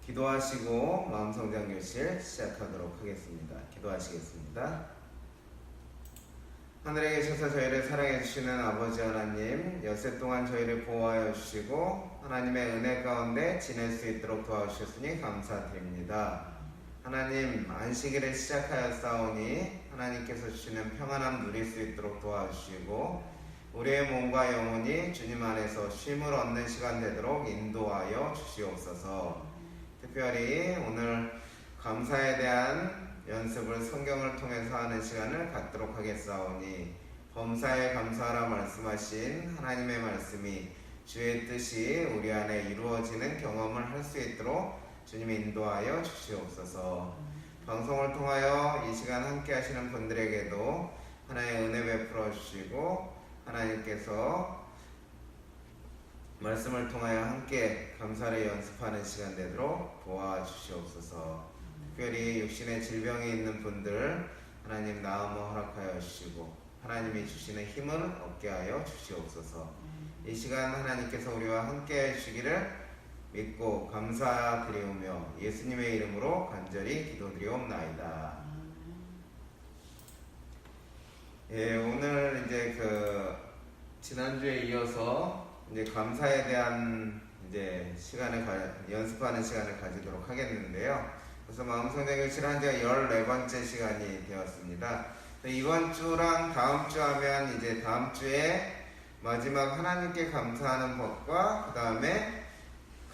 기도하시고 마음성장교실 시작하도록 하겠습니다. 기도하시겠습니다. 하늘에 계셔서 저희를 사랑해 주시는 아버지 하나님, 여세 동안 저희를 보호하여 주시고 하나님의 은혜 가운데 지낼 수 있도록 도와주셨으니 감사드립니다. 하나님, 안식일을 시작하였사오니 하나님께서 주시는 평안함 누릴 수 있도록 도와주시고 우리의 몸과 영혼이 주님 안에서 쉼을 얻는 시간 되도록 인도하여 주시옵소서. 특별히 오늘 감사에 대한 연습을 성경을 통해서 하는 시간을 갖도록 하겠사오니 범사에 감사하라 말씀하신 하나님의 말씀이 주의 뜻이 우리 안에 이루어지는 경험을 할 수 있도록 주님이 인도하여 주시옵소서. 방송을 통하여 이 시간 함께 하시는 분들에게도 하나님의 은혜 베풀어 주시고 하나님께서 말씀을 통하여 함께 감사를 연습하는 시간 되도록 도와주시옵소서. 특별히 육신의 질병이 있는 분들 하나님 나음을 허락하여 주시고 하나님이 주시는 힘을 얻게 하여 주시옵소서. 이 시간 하나님께서 우리와 함께 해주시기를 믿고 감사드리오며 예수님의 이름으로 간절히 기도드리옵나이다. 예, 오늘 이제 지난주에 이어서 이제 감사에 대한 이제 연습하는 시간을 가지도록 하겠는데요. 그래서 마음성장교실 한 지가 14번째 시간이 되었습니다. 이번 주랑 다음 주 하면 이제 다음 주에 마지막 하나님께 감사하는 법과 그 다음에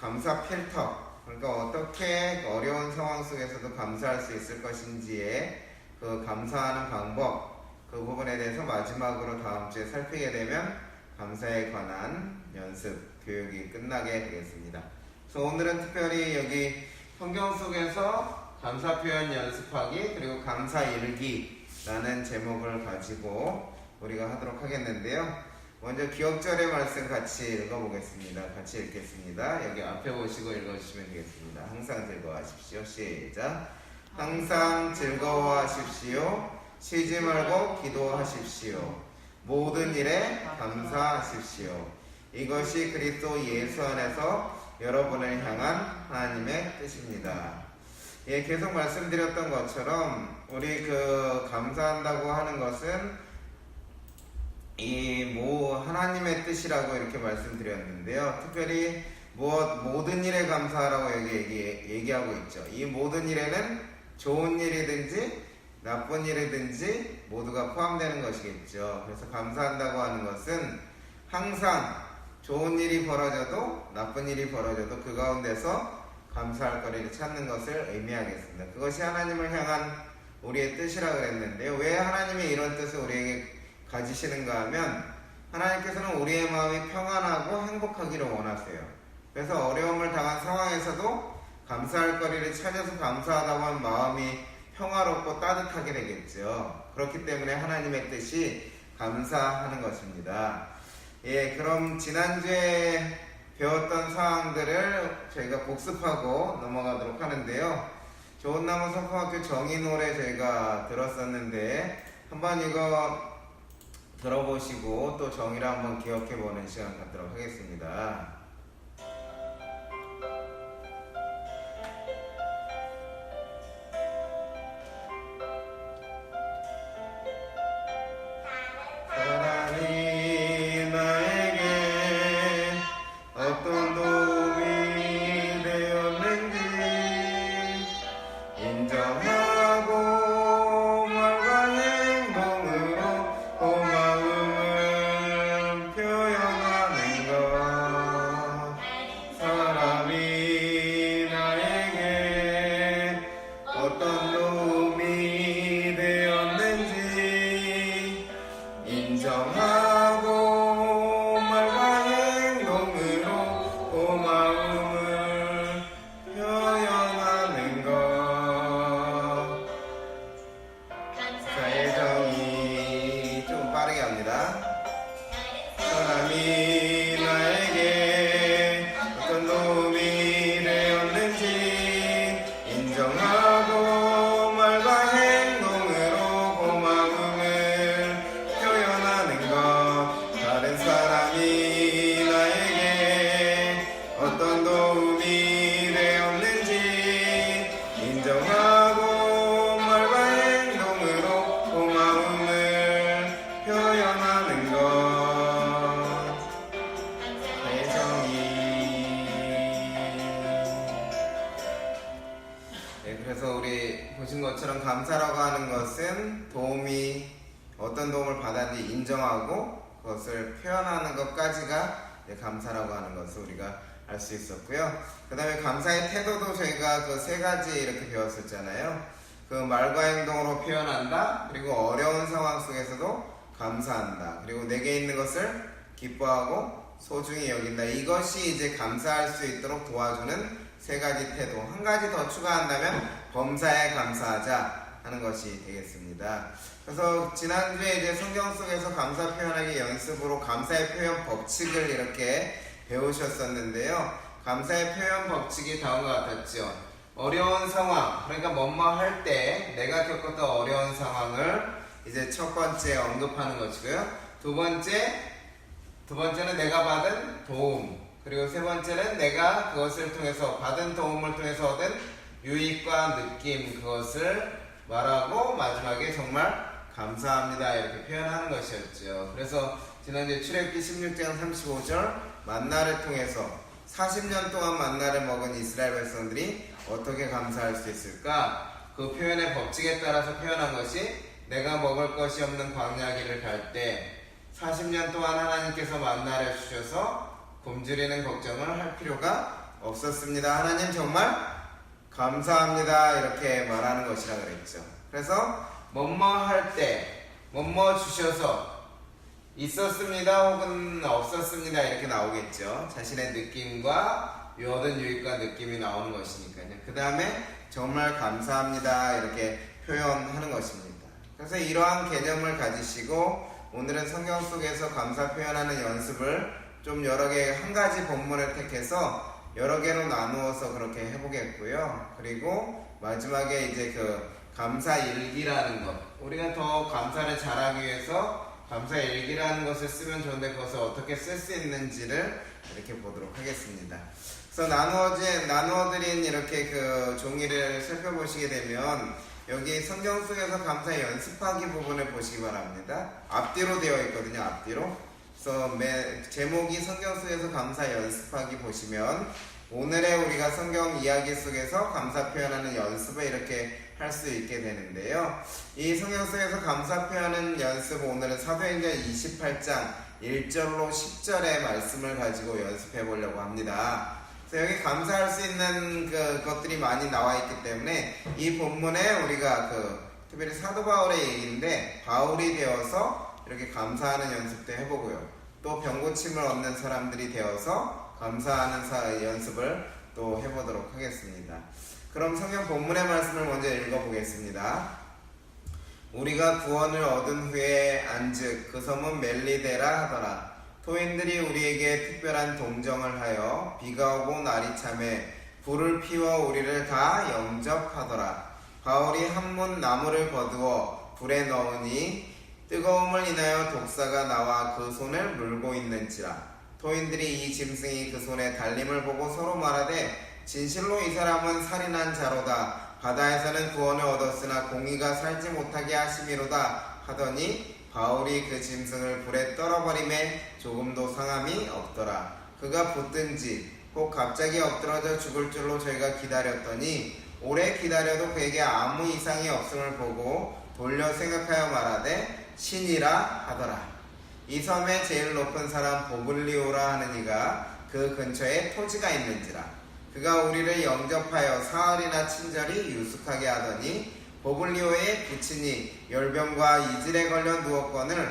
감사 필터, 그러니까 어떻게 어려운 상황 속에서도 감사할 수 있을 것인지의 그 감사하는 방법, 그 부분에 대해서 마지막으로 다음 주에 살피게 되면 감사에 관한 연습, 교육이 끝나게 되겠습니다. 그래서 오늘은 특별히 여기 성경 속에서 감사 표현 연습하기 그리고 감사 일기라는 제목을 가지고 우리가 하도록 하겠는데요. 먼저 기억절의 말씀 같이 읽어보겠습니다. 같이 읽겠습니다. 여기 앞에 보시고 읽어주시면 되겠습니다. 항상 즐거워하십시오. 시작. 항상 즐거워하십시오. 쉬지 말고 기도하십시오. 모든 일에 감사하십시오. 이것이 그리스도 예수 안에서 여러분을 향한 하나님의 뜻입니다. 예, 계속 말씀드렸던 것처럼 우리 감사한다고 하는 것은 하나님의 뜻이라고 이렇게 말씀드렸는데요. 특별히 모든 일에 감사하라고 여기 얘기하고 있죠. 이 모든 일에는 좋은 일이든지 나쁜 일이든지 모두가 포함되는 것이겠죠. 그래서 감사한다고 하는 것은 항상 좋은 일이 벌어져도 나쁜 일이 벌어져도 그 가운데서 감사할 거리를 찾는 것을 의미하겠습니다. 그것이 하나님을 향한 우리의 뜻이라 그랬는데요. 왜 하나님이 이런 뜻을 우리에게 가지시는가 하면 하나님께서는 우리의 마음이 평안하고 행복하기를 원하세요. 그래서 어려움을 당한 상황에서도 감사할 거리를 찾아서 감사하다고 하는 마음이 평화롭고 따뜻하게 되겠죠. 그렇기 때문에 하나님의 뜻이 감사하는 것입니다. 예, 그럼 지난주에 배웠던 사항들을 저희가 복습하고 넘어가도록 하는데요. 좋은나무 성품학교 정의 노래 저희가 들었었는데 한번 이거 들어보시고 또 정의를 한번 기억해보는 시간 갖도록 하겠습니다. 사람이 나에게 어떤 도움이 그래서 우리 보신 것처럼 감사라고 하는 것은 어떤 도움을 받았는지 인정하고 그것을 표현하는 것까지가 감사라고 하는 것을 우리가 알 수 있었고요. 그 다음에 감사의 태도도 저희가 그 세 가지 이렇게 배웠었잖아요. 그 말과 행동으로 표현한다, 그리고 어려운 상황 속에서도 감사한다, 그리고 내게 있는 것을 기뻐하고 소중히 여긴다. 이것이 이제 감사할 수 있도록 도와주는 세 가지 태도. 한 가지 더 추가한다면 범사에 감사하자 하는 것이 되겠습니다. 그래서 지난주에 이제 성경 속에서 감사 표현하기 연습으로 감사의 표현 법칙을 이렇게 배우셨었는데요. 감사의 표현 법칙이 다음과 같았죠. 어려운 상황, 그러니까 뭐뭐 할 때 내가 겪었던 어려운 상황을 이제 첫 번째 언급하는 것이고요. 두 번째는 내가 받은 도움, 그리고 세 번째는 내가 그것을 통해서 받은 도움을 통해서 얻은 유익과 느낌, 그것을 말하고 마지막에 정말 감사합니다 이렇게 표현하는 것이었죠. 그래서 지난주에 출애굽기 16장 35절 만나를 통해서 40년 동안 만나를 먹은 이스라엘 백성들이 어떻게 감사할 수 있을까? 그 표현의 법칙에 따라서 표현한 것이 내가 먹을 것이 없는 광야 길을 갈 때 40년 동안 하나님께서 만나를 주셔서 굶주리는 걱정을 할 필요가 없었습니다. 하나님 정말 감사합니다 이렇게 말하는 것이라 그랬죠. 그래서 뭐뭐 할 때 뭐뭐 주셔서 있었습니다 혹은 없었습니다 이렇게 나오겠죠. 자신의 느낌과 얻은 유익과 느낌이 나오는 것이니까요. 그 다음에 정말 감사합니다 이렇게 표현하는 것입니다. 그래서 이러한 개념을 가지시고 오늘은 성경 속에서 감사 표현하는 연습을 좀 여러 개, 한 가지 본문을 택해서 여러 개로 나누어서 그렇게 해보겠고요. 그리고 마지막에 이제 그 감사 일기라는 것, 우리가 더 감사를 잘하기 위해서 감사 일기라는 것을 쓰면 좋은데 그것을 어떻게 쓸 수 있는지를 이렇게 보도록 하겠습니다. 그래서 나누어드린 이렇게 그 종이를 살펴보시게 되면 여기 성경 속에서 감사 연습하기 부분을 보시기 바랍니다. 앞뒤로 되어 있거든요. 앞뒤로. 그래서 제목이 성경 속에서 감사 연습하기 보시면 오늘의 우리가 성경 이야기 속에서 감사 표현하는 연습을 이렇게 할 수 있게 되는데요. 이 성경 속에서 감사 표현하는 연습, 오늘은 사도행전 28장 1절로 10절의 말씀을 가지고 연습해 보려고 합니다. 그래서 여기 감사할 수 있는 것들이 많이 나와 있기 때문에 이 본문에 우리가 특별히 사도 바울의 얘기인데 바울이 되어서 이렇게 감사하는 연습도 해보고요. 또 병고침을 얻는 사람들이 되어서 감사하는 연습을 또 해보도록 하겠습니다. 그럼 성경 본문의 말씀을 먼저 읽어보겠습니다. 우리가 구원을 얻은 후에 안즉 그 섬은 멜리데라 하더라. 토인들이 우리에게 특별한 동정을 하여 비가 오고 날이 참에 불을 피워 우리를 다 영접하더라. 바울이 한문 나무를 거두어 불에 넣으니 뜨거움을 인하여 독사가 나와 그 손을 물고 있는지라. 토인들이 이 짐승이 그 손에 달림을 보고 서로 말하되 진실로 이 사람은 살인한 자로다. 바다에서는 구원을 얻었으나 공의가 살지 못하게 하심이로다 하더니 바울이 그 짐승을 불에 떨어버림에 조금도 상함이 없더라. 그가 붙든지 혹 갑자기 엎드러져 죽을 줄로 저희가 기다렸더니 오래 기다려도 그에게 아무 이상이 없음을 보고 돌려 생각하여 말하되 신이라 하더라. 이 섬의 제일 높은 사람 보블리오라 하는 이가 그 근처에 토지가 있는지라. 그가 우리를 영접하여 사흘이나 친절히 유숙하게 하더니 보블리오의 부친이 열병과 이질에 걸려 누웠거늘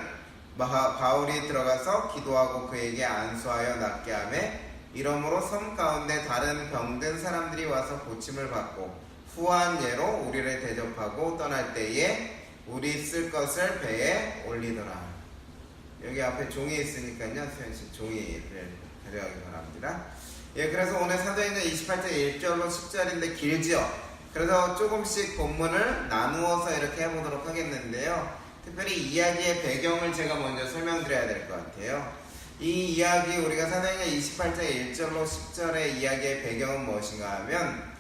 바울이 들어가서 기도하고 그에게 안수하여 낫게 하매 이러므로 섬 가운데 다른 병든 사람들이 와서 고침을 받고 후한 예로 우리를 대접하고 떠날 때에 우리 쓸 것을 배에 올리더라. 여기 앞에 종이 있으니까요. 수현씨 종이를 가져가기 바랍니다. 예, 그래서 오늘 사도행전 28장 1절로 10절인데 길죠. 그래서 조금씩 본문을 나누어서 이렇게 해보도록 하겠는데요. 특별히 이야기의 배경을 제가 먼저 설명드려야 될 것 같아요. 이 이야기, 우리가 사도행전 28장 1절로 10절의 이야기의 배경은 무엇인가 하면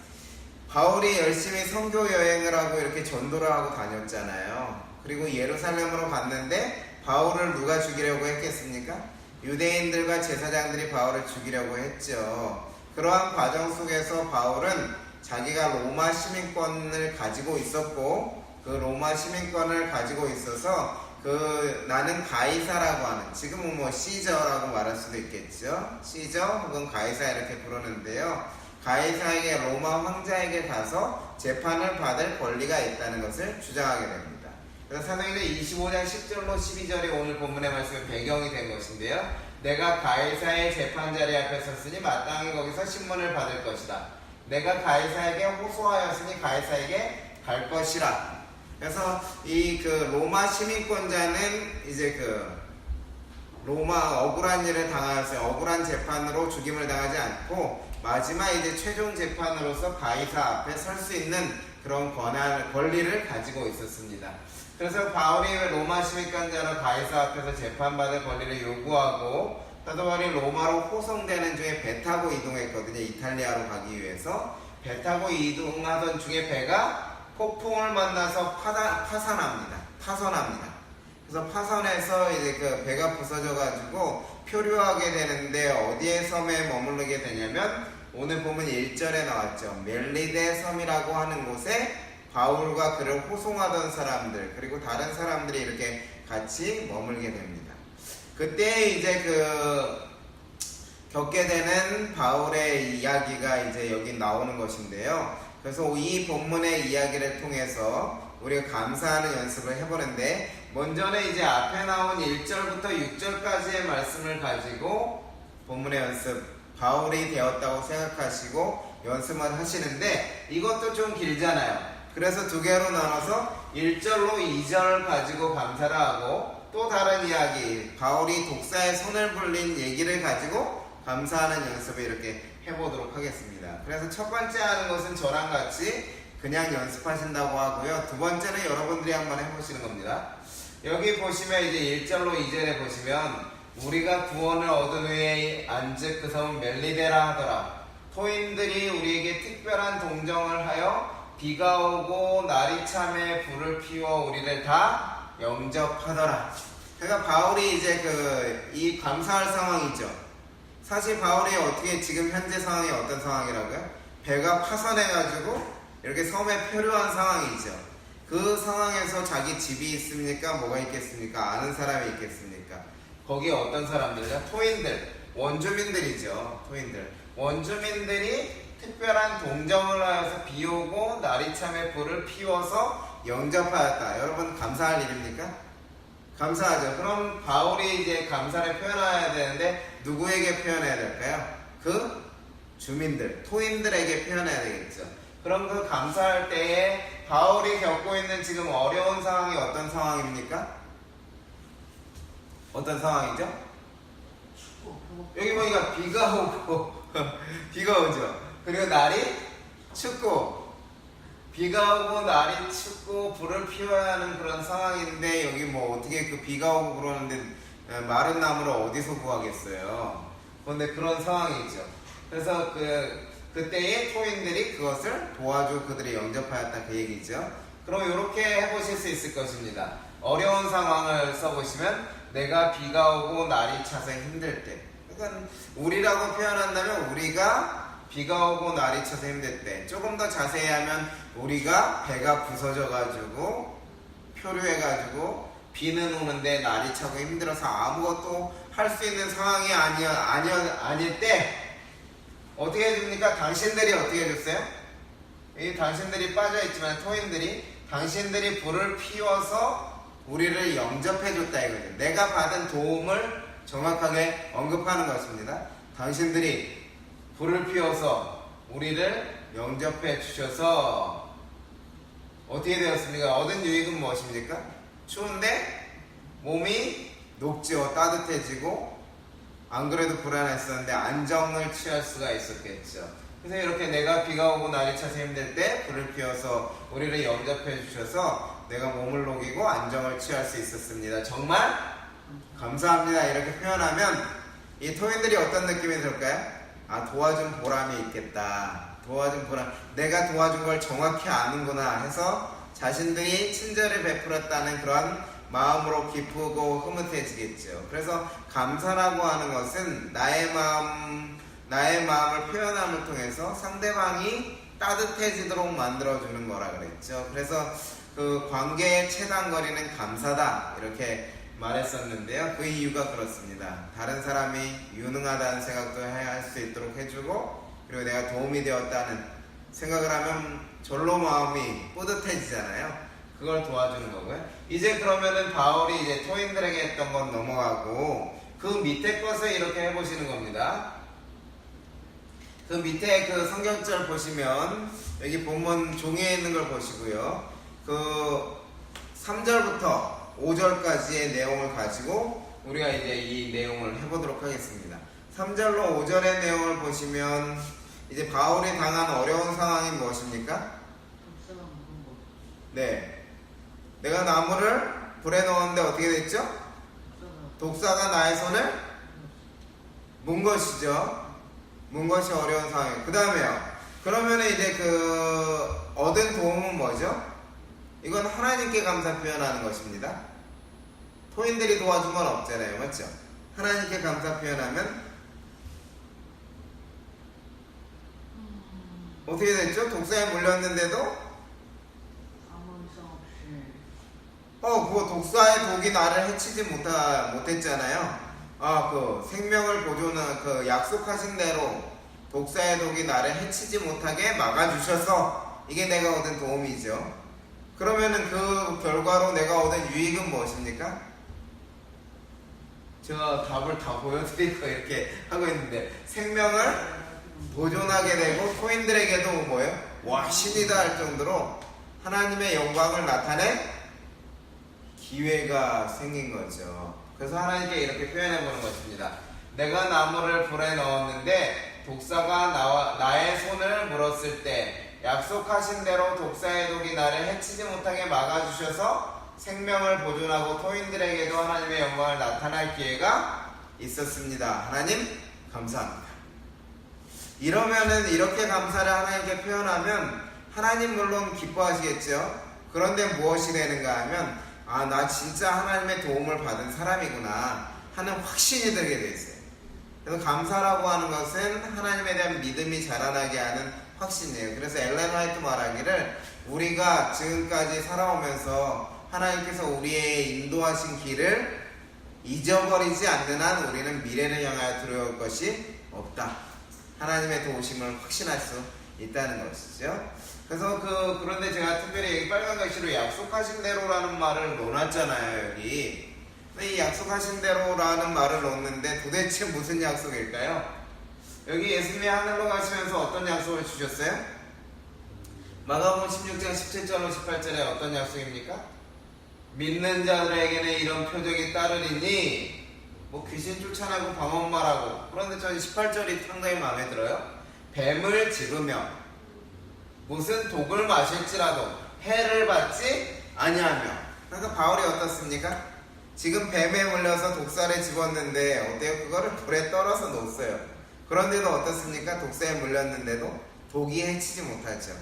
바울이 열심히 선교 여행을 하고 이렇게 전도를 하고 다녔잖아요. 그리고 예루살렘으로 갔는데 바울을 누가 죽이려고 했겠습니까? 유대인들과 제사장들이 바울을 죽이려고 했죠. 그러한 과정 속에서 바울은 자기가 로마 시민권을 가지고 있었고 그 로마 시민권을 가지고 있어서 그 나는 가이사라고 하는, 지금은 뭐 시저라고 말할 수도 있겠죠. 시저 혹은 가이사 이렇게 부르는데요. 가이사에게, 로마 황제에게 가서 재판을 받을 권리가 있다는 것을 주장하게 됩니다. 그래서 사도행전 25장 10절로 12절이 오늘 본문의 말씀의 배경이 된 것인데요. 내가 가이사의 재판자리 앞에 섰으니 마땅히 거기서 신문을 받을 것이다. 내가 가이사에게 호소하였으니 가이사에게 갈 것이라. 그래서 이 그 로마 시민권자는 이제 그 로마 억울한 일을 당하였어요. 억울한 재판으로 죽임을 당하지 않고 마지막 이제 최종 재판으로서 가이사 앞에 설 수 있는 그런 권리를 가지고 있었습니다. 그래서 바울이 로마 시민권자로 가이사 앞에서 재판받을 권리를 요구하고 사도바울이 로마로 호송되는 중에 배 타고 이동했거든요. 이탈리아로 가기 위해서. 배 타고 이동하던 중에 배가 폭풍을 만나서 파선합니다. 그래서 파선해서 이제 그 배가 부서져가지고 표류하게 되는데 어디에 섬에 머무르게 되냐면 오늘 보면 1절에 나왔죠. 멜리데 섬이라고 하는 곳에 바울과 그를 호송하던 사람들 그리고 다른 사람들이 이렇게 같이 머물게 됩니다. 그때 이제 겪게 되는 바울의 이야기가 이제 여기 나오는 것인데요. 그래서 이 본문의 이야기를 통해서 우리가 감사하는 연습을 해보는데, 먼저는 이제 앞에 나온 1절부터 6절까지의 말씀을 가지고 본문의 연습, 바울이 되었다고 생각하시고 연습을 하시는데, 이것도 좀 길잖아요. 그래서 두 개로 나눠서 1절로 2절 가지고 감사를 하고, 또 다른 이야기, 바울이 독사의 손을 불린 얘기를 가지고 감사하는 연습을 이렇게 해보도록 하겠습니다. 그래서 첫 번째 하는 것은 저랑 같이 그냥 연습하신다고 하고요. 두 번째는 여러분들이 한번 해보시는 겁니다. 여기 보시면 이제 1절로 2절에 보시면 우리가 구원을 얻은 후에 안즉 그 섬은 멜리데라 하더라. 토인들이 우리에게 특별한 동정을 하여 비가 오고 날이 참에 불을 피워 우리를 다 영접하더라. 그러니까 바울이 이제 이 감사할 상황이죠. 사실 바울이 어떻게 지금 현재 상황이 어떤 상황이라고요? 배가 파선해가지고 이렇게 섬에 표류한 상황이죠. 그 상황에서 자기 집이 있습니까? 뭐가 있겠습니까? 아는 사람이 있겠습니까? 거기에 어떤 사람들이죠? 토인들, 원주민들이죠. 토인들. 원주민들이 특별한 동정을 하여서 비 오고 날이 참에 불을 피워서 영접하였다. 여러분 감사할 일입니까? 감사하죠. 그럼 바울이 이제 감사를 표현해야 되는데 누구에게 표현해야 될까요? 그 주민들, 토인들에게 표현해야 되겠죠. 그럼 그 감사할 때에 바울이 겪고 있는 지금 어려운 상황이 어떤 상황입니까? 어떤 상황이죠? 여기 보니까 비가 오고 비가 오죠. 그리고 날이 춥고, 비가 오고 날이 춥고 불을 피워야 하는 그런 상황인데, 여기 뭐 어떻게 그 비가 오고 그러는데 마른 나무를 어디서 구하겠어요. 그런데 그런 상황이죠. 그래서 그때의 토인들이 그것을 도와주고 그들이 영접하였다, 그 얘기죠. 그럼 이렇게 해보실 수 있을 것입니다. 어려운 상황을 써보시면 내가 비가 오고 날이 차서 힘들 때, 그러니까 우리라고 표현한다면 우리가 비가 오고 날이 차서 힘들 때, 조금 더 자세히 하면 우리가 배가 부서져가지고 표류해가지고 비는 오는데 날이 차고 힘들어서 아무것도 할 수 있는 상황이 아닐 때 어떻게 해줍니까? 당신들이 어떻게 해줬어요? 이 당신들이 빠져있지만 토인들이 당신들이 불을 피워서 우리를 영접해줬다 이거죠. 내가 받은 도움을 정확하게 언급하는 것입니다. 당신들이 불을 피워서 우리를 영접해 주셔서 어떻게 되었습니까? 얻은 유익은 무엇입니까? 추운데 몸이 녹지어 따뜻해지고, 안 그래도 불안했었는데 안정을 취할 수가 있었겠죠. 그래서 이렇게 내가 비가 오고 날이 차서 힘들 때 불을 피워서 우리를 영접해 주셔서 내가 몸을 녹이고 안정을 취할 수 있었습니다. 정말 감사합니다. 이렇게 표현하면 이 토인들이 어떤 느낌이 들까요? 아, 도와준 보람이 있겠다. 도와준 보람, 내가 도와준 걸 정확히 아는구나 해서 자신들이 친절을 베풀었다는 그런 마음으로 기쁘고 흐뭇해지겠죠. 그래서 감사라고 하는 것은 나의 마음을 표현함을 통해서 상대방이 따뜻해지도록 만들어주는 거라 그랬죠. 그래서 그 관계의 최단 거리는 감사다 이렇게 말했었는데요. 그 이유가 그렇습니다. 다른 사람이 유능하다는 생각도 할 수 있도록 해주고, 그리고 내가 도움이 되었다는 생각을 하면 절로 마음이 뿌듯해지잖아요. 그걸 도와주는 거고요. 이제 그러면은 바울이 이제 토인들에게 했던 건 넘어가고 그 밑에 것을 이렇게 해보시는 겁니다. 그 밑에 그 성경절 보시면 여기 본문 종이에 있는 걸 보시고요. 그 3절부터 5절까지의 내용을 가지고 우리가 이제 이 내용을 해보도록 하겠습니다. 3절로 5절의 내용을 보시면 이제 바울이 당한 어려운 상황이 무엇입니까? 네, 내가 나무를 불에 넣었는데 어떻게 됐죠? 독사가 나의 손을 문 것이죠. 문 것이 어려운 상황이에요. 그 다음에요. 그러면 이제 그 얻은 도움은 뭐죠? 이건 하나님께 감사 표현하는 것입니다. 토인들이 도와준 건 없잖아요. 맞죠? 하나님께 감사 표현하면 어떻게 됐죠? 독사에 물렸는데도 아무 이상 없이 그 독사의 독이 나를 해치지 못했잖아요. 그 생명을 보존한 그 약속하신 대로 독사의 독이 나를 해치지 못하게 막아주셔서 이게 내가 얻은 도움이죠. 그러면은 그 결과로 내가 얻은 유익은 무엇입니까? 제가 답을 다 보여드리고 이렇게 하고 있는데 생명을 보존하게 되고 코인들에게도 뭐예요? 와 신이다 할 정도로 하나님의 영광을 나타낼 기회가 생긴 거죠. 그래서 하나님께 이렇게 표현해 보는 것입니다. 내가 나무를 불에 넣었는데 독사가 나의 손을 물었을 때 약속하신 대로 독사의 독이 나를 해치지 못하게 막아주셔서 생명을 보존하고 토인들에게도 하나님의 영광을 나타낼 기회가 있었습니다. 하나님 감사합니다. 이러면은 이렇게 감사를 하나님께 표현하면 하나님 물론 기뻐하시겠죠. 그런데 무엇이 되는가 하면 나 진짜 하나님의 도움을 받은 사람이구나 하는 확신이 들게 돼 있어요. 그래서 감사라고 하는 것은 하나님에 대한 믿음이 자라나게 하는 확신이에요. 그래서 엘렌 화이트 말하기를 우리가 지금까지 살아오면서 하나님께서 우리의 인도하신 길을 잊어버리지 않는 한 우리는 미래를 향하여 두려울 것이 없다. 하나님의 도우심을 확신할 수 있다는 것이죠. 그래서 그런데 제가 특별히 여기 빨간 글씨로 약속하신 대로라는 말을 넣어놨잖아요. 여기. 이 약속하신 대로라는 말을 넣었는데 도대체 무슨 약속일까요? 여기 예수님이 하늘로 가시면서 어떤 약속을 주셨어요? 마가복음 16장 17절로 18절에 어떤 약속입니까? 믿는 자들에게는 이런 표적이 따르리니 귀신 쫓아내고 방언말하고. 그런데 저는 18절이 상당히 마음에 들어요. 뱀을 집으며 무슨 독을 마실지라도 해를 받지 아니하며. 그러니까 바울이 어떻습니까? 지금 뱀에 물려서 독사를 집었는데 어때요? 그거를 불에 떨어서 놓았어요. 그런데도 어떻습니까? 독사에 물렸는데도 독이 해치지 못하죠.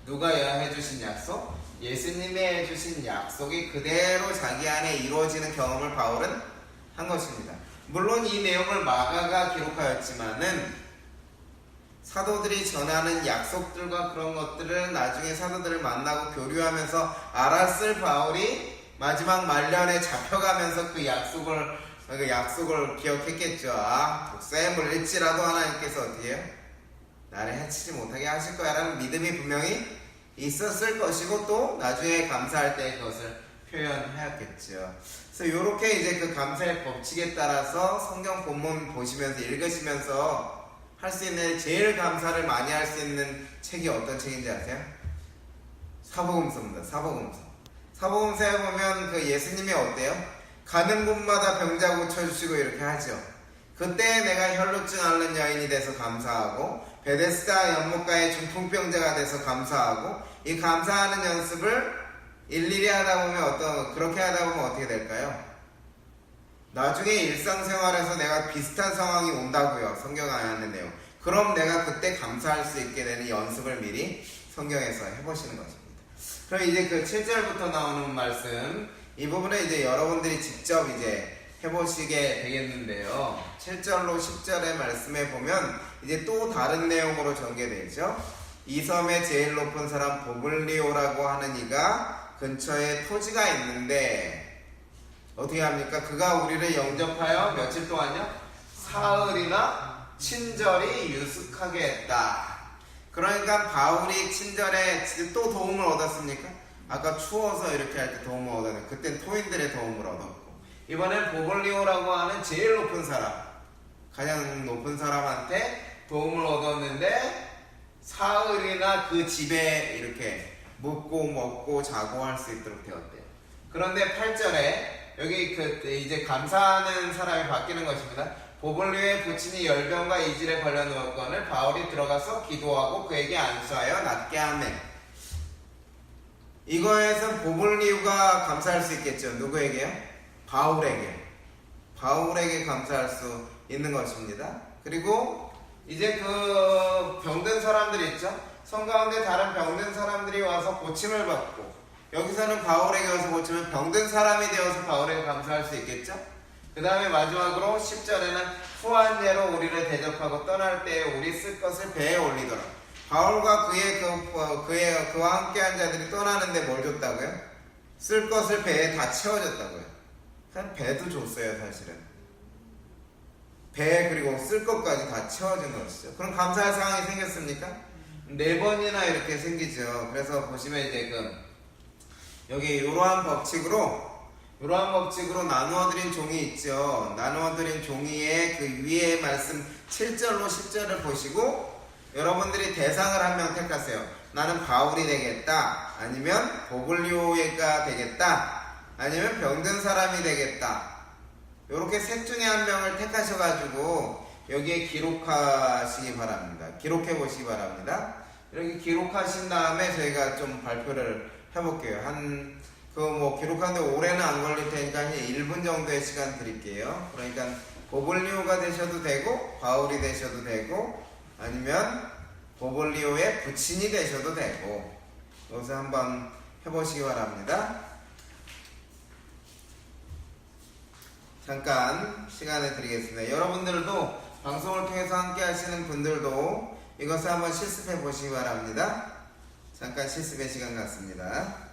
누가 해주신 약속? 예수님이 해주신 약속이 그대로 자기 안에 이루어지는 경험을 바울은 한 것입니다. 물론 이 내용을 마가가 기록하였지만은 사도들이 전하는 약속들과 그런 것들을 나중에 사도들을 만나고 교류하면서 알았을 바울이 마지막 말년에 잡혀가면서 그 약속을 기억했겠죠. 독사에 물릴지라도 하나님께서 어떻게 해요? 나를 해치지 못하게 하실 거야 라는 믿음이 분명히 있었을 것이고 또 나중에 감사할 때 그것을 표현하였겠죠. 그래서 이렇게 이제 그 감사의 법칙에 따라서 성경 본문 보시면서 읽으시면서 할 수 있는 제일 감사를 많이 할 수 있는 책이 어떤 책인지 아세요? 사복음서입니다. 사복음서에 보면 그 예수님이 어때요? 가는 곳마다 병자 고쳐주시고 이렇게 하죠. 그때 내가 혈루증 앓는 여인이 돼서 감사하고 베데스다 연못가의 중풍병자가 돼서 감사하고 이 감사하는 연습을 일일이 하다 보면 그렇게 하다 보면 어떻게 될까요? 나중에 일상생활에서 내가 비슷한 상황이 온다고요. 성경 안에 하는 내용. 그럼 내가 그때 감사할 수 있게 되는 연습을 미리 성경에서 해보시는 것입니다. 그럼 이제 그 7절부터 나오는 말씀, 이 부분은 이제 여러분들이 직접 이제 해보시게 되겠는데요. 7절로 10절의 말씀에 보면 이제 또 다른 내용으로 전개되죠. 이 섬의 제일 높은 사람 보블리오라고 하는 이가 근처에 토지가 있는데 어떻게 합니까? 그가 우리를 영접하여 며칠 동안요? 사흘이나 친절히 유숙하게 했다. 그러니까 바울이 친절에 또 도움을 얻었습니까? 아까 추워서 이렇게 할 때 도움을 얻었는데 그땐 토인들의 도움을 얻었고 이번엔 보블리오라고 하는 제일 높은 사람, 가장 높은 사람한테 도움을 얻었는데 사흘이나 그 집에 이렇게 묵고 먹고 자고 할 수 있도록 되었대요. 그런데 8절에 여기 이제 감사하는 사람이 바뀌는 것입니다. 보블리오의 부친이 열병과 이질에 걸려 누웠거늘 바울이 들어가서 기도하고 그에게 안수하여 낫게 하매. 이거에서 보블리오가 감사할 수 있겠죠. 누구에게요? 바울에게 감사할 수 있는 것입니다. 그리고 이제 그 병든 사람들 있죠? 성 가운데 다른 병든 사람들이 와서 고침을 받고 여기서는 바울에게 와서 고침을 병든 사람이 되어서 바울에게 감사할 수 있겠죠? 그 다음에 마지막으로 10절에는 후한 예로 우리를 대접하고 떠날 때에 우리 쓸 것을 배에 올리더라. 바울과 그와 함께한 자들이 떠나는데 뭘 줬다고요? 쓸 것을 배에 다 채워줬다고요. 그냥 배도 줬어요, 사실은. 배 그리고 쓸 것까지 다 채워준 것이죠. 그럼 감사할 상황이 생겼습니까? 4번이나 이렇게 생기죠. 그래서 보시면 이제 여기 이러한 법칙으로 나누어드린 종이 있죠. 나누어드린 종이의 그 위에 말씀 7절로 10절을 보시고 여러분들이 대상을 한 명 택하세요. 나는 바울이 되겠다. 아니면 보블리오가 되겠다. 아니면 병든 사람이 되겠다. 이렇게 셋 중에 한 명을 택하셔가지고 여기에 기록하시기 바랍니다. 기록해 보시기 바랍니다. 이렇게 기록하신 다음에 저희가 좀 발표를 해볼게요. 기록하는데 오래는 안 걸릴 테니까 한 1분 정도의 시간 드릴게요. 그러니까 보블리오가 되셔도 되고 바울이 되셔도 되고 아니면 보블리오의 부친이 되셔도 되고 여기서 한번 해보시기 바랍니다. 잠깐 시간을 드리겠습니다. 여러분들도 방송을 통해서 함께 하시는 분들도 이것을 한번 실습해 보시기 바랍니다. 잠깐 실습의 시간 갖습니다.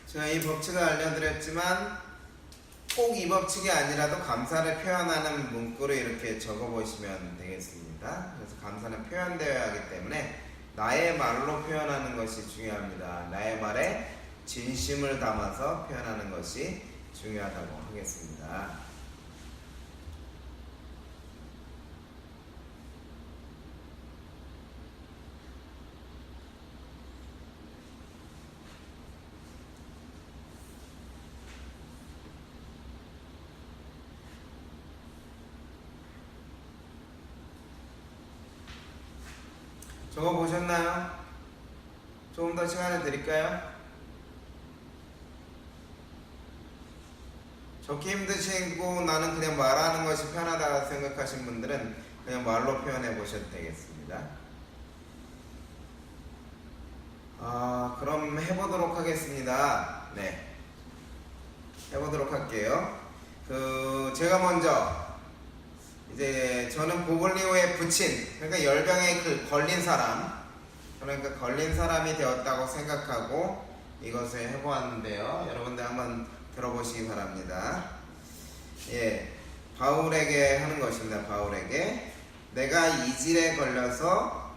제가 이 법칙을 알려드렸지만 꼭 이 법칙이 아니라도 감사를 표현하는 문구를 이렇게 적어보시면 되겠습니다. 그래서 감사는 표현되어야 하기 때문에 나의 말로 표현하는 것이 중요합니다. 나의 말에 진심을 담아서 표현하는 것이 중요하다고 하겠습니다. 적어 보셨나요? 조금 더 시간을 드릴까요? 적기 힘드시고 나는 그냥 말하는 것이 편하다고 생각하신 분들은 그냥 말로 표현해 보셔도 되겠습니다. 그럼 해보도록 하겠습니다. 네, 해보도록 할게요. 제가 먼저 이제 저는 보블리오의 부친, 그러니까 열병에 걸린 사람, 그러니까 걸린 사람이 되었다고 생각하고 이것을 해보았는데요. 여러분들 한번 들어보시기 바랍니다. 예, 바울에게 하는 것입니다. 바울에게 내가 이질에 걸려서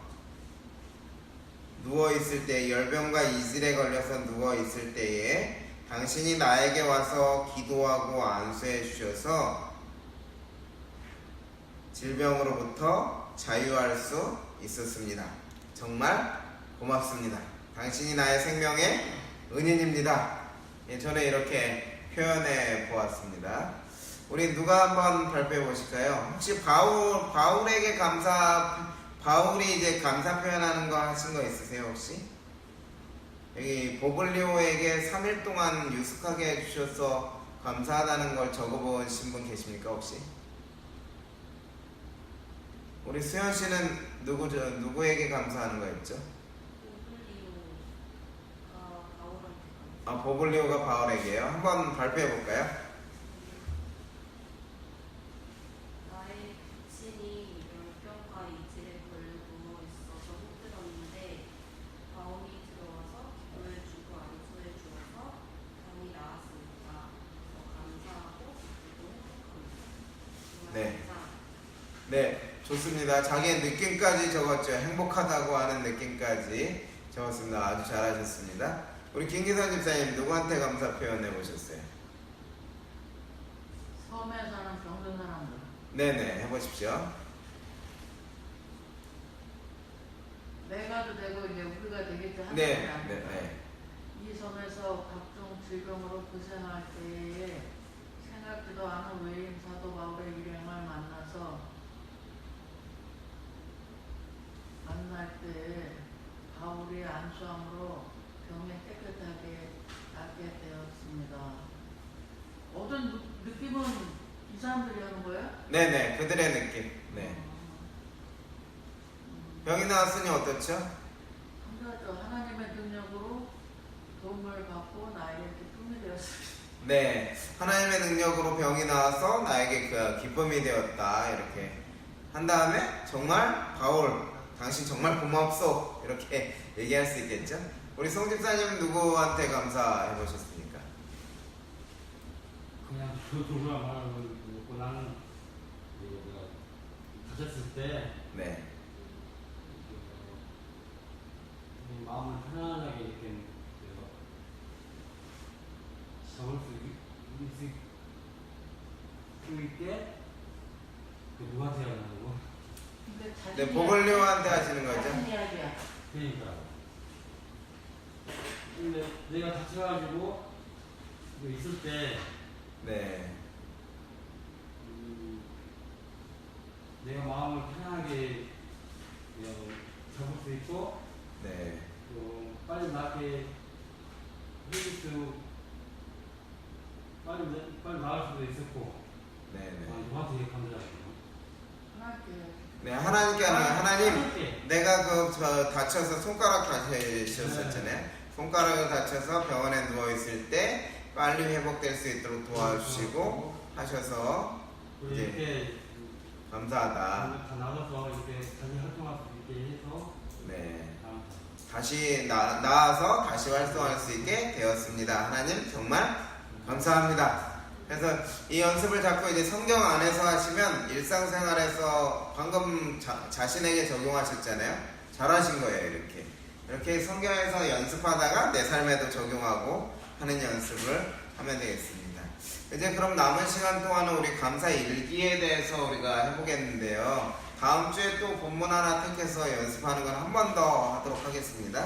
누워있을 때, 열병과 이질에 걸려서 누워있을 때에 당신이 나에게 와서 기도하고 안수해 주셔서 질병으로부터 자유할 수 있었습니다. 정말 고맙습니다. 당신이 나의 생명의 은인입니다. 예, 저는 이렇게 표현해 보았습니다. 우리 누가 한번 발표해 보실까요? 혹시 바울에게 바울이 이제 감사 표현하는 거 하신 거 있으세요, 혹시? 여기 보블리오에게 3일 동안 유숙하게 해주셔서 감사하다는 걸 적어보신 분 계십니까, 혹시? 우리 수현 씨는 누구에게 감사하는 거였죠? 보블리오가 바울에게요. 한번 발표해 볼까요? 나의 부친이 열병과 이질에 걸리고 있어서 힘들었는데 바울이 들어와서 기도해 주고 안수해 주어서 병이 나았으니까 더 감사하고 그리고 행복합니다. 네. 감사합니다. 네, 좋습니다. 자기의 느낌까지 적었죠. 행복하다고 하는 느낌까지 적었습니다. 아주 잘하셨습니다. 우리 김기선 집사님 누구한테 감사 표현해 보셨어요? 섬에 사는 병든 사람들. 네네, 해보십시오. 내가도 되고 이제 우리가 되겠지 하는 네, 게 아니라 네. 이 섬에서 각종 질병으로 고생할 때에 생각지도 않은 외인 사도 바울의 일행을 만날 때에 바울이 안수함으로 병이 깨끗하게 낫게 되었습니다. 어떤 느낌은 이 사람들이 하는 거예요? 네네, 그들의 느낌. 네. 병이 나왔으니 어떻죠? 하나님의 능력으로 도움을 받고 나에게 기쁨이 되었습니다. 네, 하나님의 능력으로 병이 나와서 나에게 그 기쁨이 되었다. 이렇게 한 다음에 정말 바울, 당신 정말 고맙소. 이렇게 얘기할 수 있겠죠? 우리 송 집사님 누구한테 감사해 보셨습니까? 그냥 누가 말하는 건 그렇고 나는 가졌을 때 네, 마음을 편안하게 이렇게 적을 수 있게 그 누구한테 하냐고. 네, 보글리오한테 하시는 거죠? 자신 이야기야. 그러니까 근데 내가 다쳐가지고 있을 때 네, 내가 마음을 편하게 잡을 수 있고 네, 또 빨리 낫게 해줄 수 빨리 나을 수도 있었고 네, 네. 누구한테 감사하고 네, 하나님께 하는 거예요. 하나님, 하나님께. 내가 다쳐서 손가락 다치셨잖아요. 손가락을 다쳐서 병원에 누워 있을 때 빨리 회복될 수 있도록 도와주시고 하셔서 우리 이제 이렇게 감사하다. 다 나가서 이렇게 다시 활동할 수 있게 해서 네, 감사합니다. 다시 나아서 다시 활동할 수 있게 되었습니다. 하나님 정말 감사합니다. 그래서 이 연습을 자꾸 이제 성경 안에서 하시면 일상생활에서 방금 자신에게 적용하셨잖아요. 잘하신 거예요. 이렇게 성경에서 연습하다가 내 삶에도 적용하고 하는 연습을 하면 되겠습니다. 이제 그럼 남은 시간 동안은 우리 감사 일기에 대해서 우리가 해보겠는데요. 다음 주에 또 본문 하나 택해서 연습하는 건 한 번 더 하도록 하겠습니다.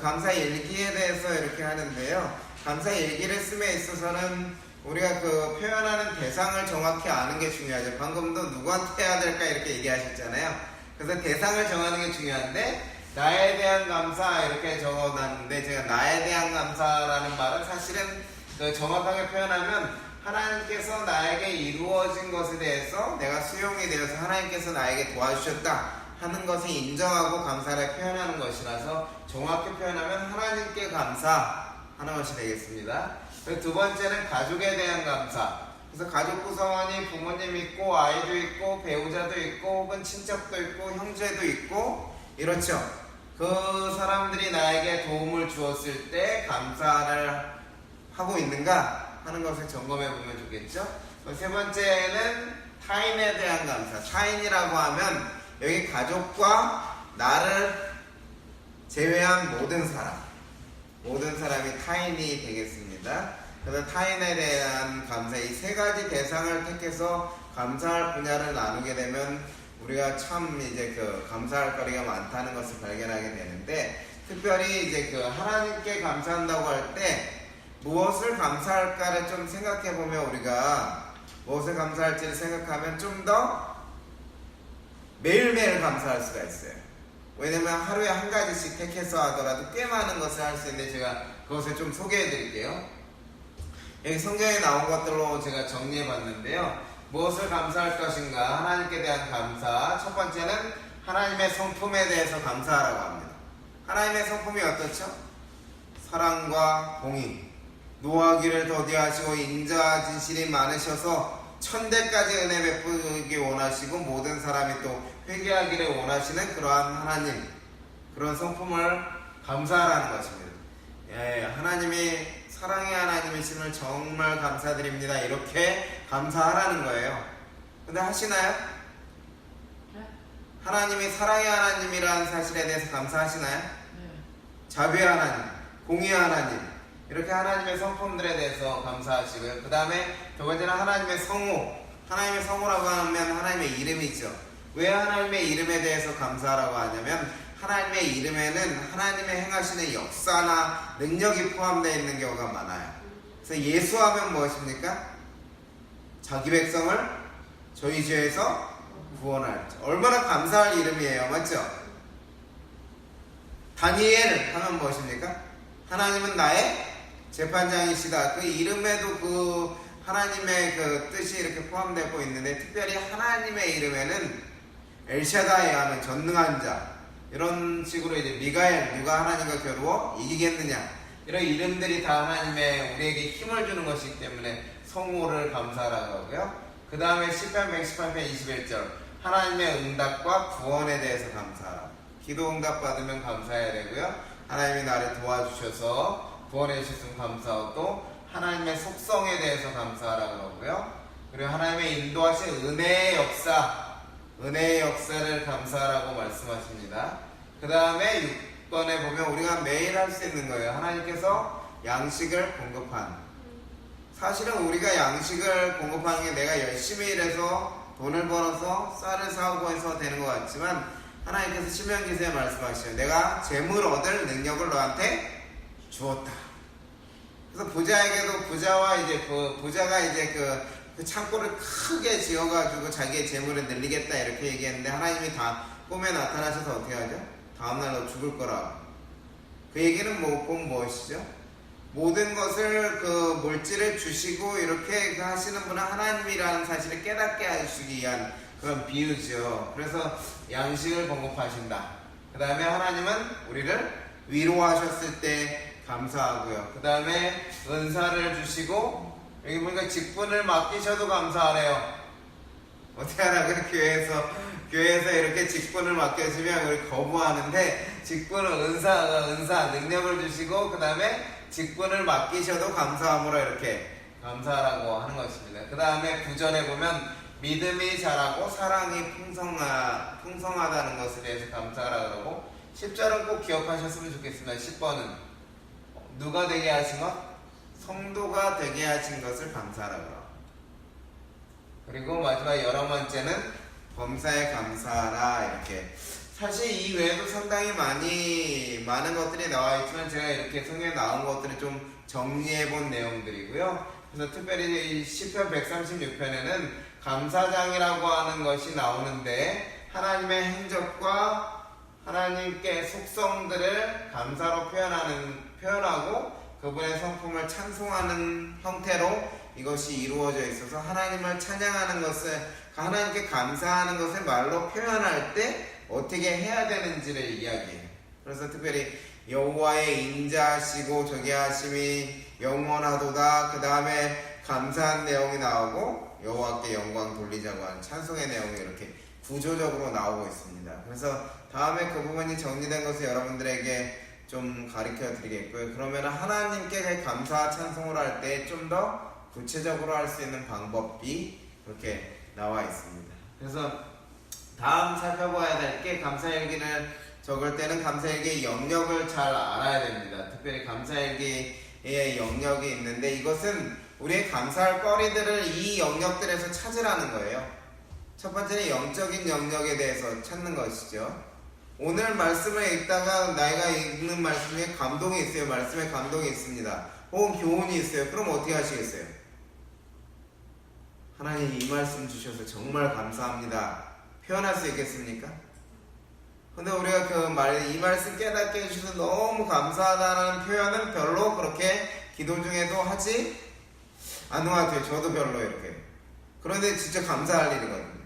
감사 일기에 대해서 이렇게 하는데요. 감사 일기를 씀에 있어서는 우리가 그 표현하는 대상을 정확히 아는 게 중요하죠. 방금도 누구한테 해야 될까 이렇게 얘기하셨잖아요. 그래서 대상을 정하는 게 중요한데 나에 대한 감사 이렇게 적어놨는데 제가 나에 대한 감사라는 말은 사실은 그 정확하게 표현하면 하나님께서 나에게 이루어진 것에 대해서 내가 수용이 되어서 하나님께서 나에게 도와주셨다 하는 것을 인정하고 감사를 표현하는 것이라서 정확히 표현하면 하나님께 감사하는 것이 되겠습니다. 두 번째는 가족에 대한 감사. 그래서 가족 구성원이 부모님 있고 아이도 있고 배우자도 있고 혹은 친척도 있고 형제도 있고 이렇죠. 그 사람들이 나에게 도움을 주었을 때 감사를 하고 있는가 하는 것을 점검해 보면 좋겠죠. 세 번째는 타인에 대한 감사. 타인이라고 하면 여기 가족과 나를 제외한 모든 사람이 타인이 되겠습니다. 그래서 타인에 대한 감사, 이 세 가지 대상을 택해서 감사할 분야를 나누게 되면 우리가 참 이제 그 감사할 거리가 많다는 것을 발견하게 되는데, 특별히 이제 그 하나님께 감사한다고 할 때 무엇을 감사할까를 좀 생각해 보면, 우리가 무엇을 감사할지를 생각하면 좀 더 매일매일 감사할 수가 있어요. 왜냐면 하루에 한 가지씩 택해서 하더라도 꽤 많은 것을 할 수 있는데, 제가 그것을 좀 소개해 드릴게요. 여기 성경에 나온 것들로 제가 정리해 봤는데요. 무엇을 감사할 것인가? 하나님께 대한 감사. 첫 번째는 하나님의 성품에 대해서 감사하라고 합니다. 하나님의 성품이 어떻죠? 사랑과 공의, 노하기를 더디하시고 인자 진실이 많으셔서 천대까지 은혜 베푸기 원하시고 모든 사람이 또 회개하기를 원하시는 그러한 하나님, 그런 성품을 감사하라는 것입니다. 하나님이 사랑의 하나님이심을 정말 감사드립니다. 이렇게 감사하라는 거예요. 근데 하시나요? 네? 하나님이 사랑의 하나님이라는 사실에 대해서 감사하시나요? 네. 자비의 하나님, 공의의 하나님, 이렇게 하나님의 성품들에 대해서 감사하시고요. 그 다음에 두 번째는 하나님의 성호. 하나님의 성호라고 하면 하나님의 이름이죠. 왜 하나님의 이름에 대해서 감사하라고 하냐면, 하나님의 이름에는 하나님의 행하시는 역사나 능력이 포함되어 있는 경우가 많아요. 그래서 예수하면 무엇입니까? 자기 백성을 저희 죄에서 구원할, 얼마나 감사할 이름이에요. 맞죠? 다니엘 하면 무엇입니까? 하나님은 나의 재판장이시다. 그 이름에도 그 하나님의 그 뜻이 이렇게 포함되고 있는데, 특별히 하나님의 이름에는 엘샤다이 하면 전능한 자, 이런 식으로 이제 미가엘, 누가 하나님과 겨루어 이기겠느냐, 이런 이름들이 다 하나님의 우리에게 힘을 주는 것이기 때문에 성호를 감사하라고 하고요. 그 다음에 시편 118편 21절, 하나님의 응답과 구원에 대해서 감사하라. 기도 응답 받으면 감사해야 되고요. 하나님이 나를 도와주셔서 구원해 주셨으면 감사하고, 또 하나님의 속성에 대해서 감사하라고 하고요. 그리고 하나님의 인도하신 은혜의 역사를 감사하라고 말씀하십니다. 그 다음에 6번에 보면 우리가 매일 할 수 있는 거예요. 하나님께서 양식을 공급한. 사실은 우리가 양식을 공급하는 게 내가 열심히 일해서 돈을 벌어서 쌀을 사오고 해서 되는 것 같지만, 하나님께서 신명기서에 말씀하시죠. 내가 재물 얻을 능력을 너한테 주었다. 그래서 부자에게도 부자가 이제 그 창고를 크게 지어가지고 자기의 재물을 늘리겠다 이렇게 얘기했는데, 하나님이 다 꿈에 나타나셔서 어떻게 하죠? 다음날 너 죽을 거라. 그 얘기는 꼭 무엇이죠? 모든 것을 그 물질을 주시고 이렇게 하시는 분은 하나님이라는 사실을 깨닫게 하시기 위한 그런 비유죠. 그래서 양식을 공급하신다. 그 다음에 하나님은 우리를 위로하셨을 때 감사하고요. 그 다음에 은사를 주시고, 여기 보니까 직분을 맡기셔도 감사하래요. 어떻게 하라고요? 교회에서 이렇게 직분을 맡겨주면 우리 거부하는데, 직분은 은사 능력을 주시고, 그 다음에 직분을 맡기셔도 감사함으로 이렇게 감사하라고 하는 것입니다. 그 다음에 9절에 보면 믿음이 자라고 사랑이 풍성하다는 것에 대해서 감사하라고 하고, 10절은 꼭 기억하셨으면 좋겠습니다. 10번은 누가 되게 하신 것? 성도가 되게 하신 것을 감사하라고 하고, 그리고 마지막 11번째는 범사에 감사하라. 이렇게 사실 이 외에도 상당히 많은 것들이 나와 있지만, 제가 이렇게 성경에 나온 것들을 좀 정리해 본 내용들이고요. 그래서 특별히 이 시편 136편에는 감사장이라고 하는 것이 나오는데, 하나님의 행적과 하나님께 속성들을 감사로 표현하고 그분의 성품을 찬송하는 형태로 이것이 이루어져 있어서, 하나님을 찬양하는 것을, 하나님께 감사하는 것을 말로 표현할 때 어떻게 해야 되는지를 이야기해요. 그래서 특별히 여호와의 인자하시고 저기하심이 영원하도다. 그 다음에 감사한 내용이 나오고, 여호와께 영광 돌리자고 하는 찬송의 내용이 이렇게 구조적으로 나오고 있습니다. 그래서 다음에 그 부분이 정리된 것을 여러분들에게 좀 가르쳐 드리겠고요. 그러면 하나님께 감사 찬송을 할 때 좀 더 구체적으로 할 수 있는 방법이 그렇게 나와 있습니다. 그래서 다음 살펴봐야 될 게, 감사일기를 적을 때는 감사일기의 영역을 잘 알아야 됩니다. 특별히 감사일기의 영역이 있는데 이것은 우리의 감사할 거리들을 이 영역들에서 찾으라는 거예요. 첫 번째는 영적인 영역에 대해서 찾는 것이죠. 오늘 말씀을 읽다가 내가 읽는 말씀에 감동이 있어요. 말씀에 감동이 있습니다. 혹은 교훈이 있어요. 그럼 어떻게 하시겠어요? 하나님 이 말씀 주셔서 정말 감사합니다. 표현할 수 있겠습니까? 근데 우리가 이 말씀 깨닫게 해주셔서 너무 감사하다는 표현은 별로 그렇게 기도 중에도 하지 않는 것 같아요. 저도 별로 이렇게. 그런데 진짜 감사할 일이거든요.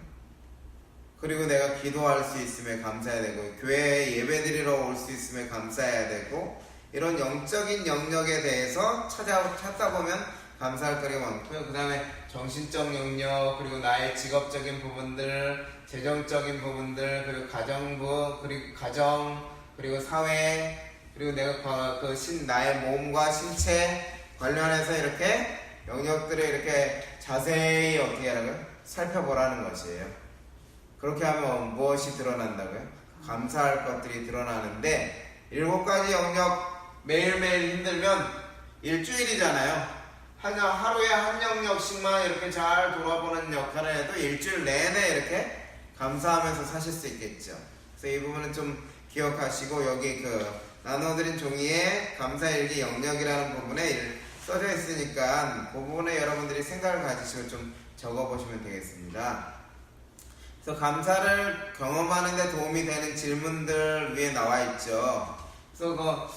그리고 내가 기도할 수 있음에 감사해야 되고 교회에 예배드리러 올 수 있음에 감사해야 되고 이런 영적인 영역에 대해서 찾다 보면 감사할 거리가 많고요. 그 다음에 정신적 영역, 그리고 나의 직업적인 부분들, 재정적인 부분들, 그리고 가정부, 그리고 가정, 그리고 사회, 그리고 내가 나의 몸과 신체 관련해서 이렇게 영역들을 이렇게 자세히 어떻게 하라고요? 살펴보라는 것이에요. 그렇게 하면 무엇이 드러난다고요? 감사할 것들이 드러나는데 7가지 영역 매일매일 힘들면 일주일이잖아요. 하루에 한 영역씩만 이렇게 잘 돌아보는 역할을 해도 일주일 내내 이렇게 감사하면서 사실 수 있겠죠. 그래서 이 부분은 좀 기억하시고 여기 나눠드린 종이에 감사일기 영역이라는 부분에 써져 있으니까 그 부분에 여러분들이 생각을 가지시고 좀 적어보시면 되겠습니다. 그래서 감사를 경험하는 데 도움이 되는 질문들 위에 나와 있죠. 그래서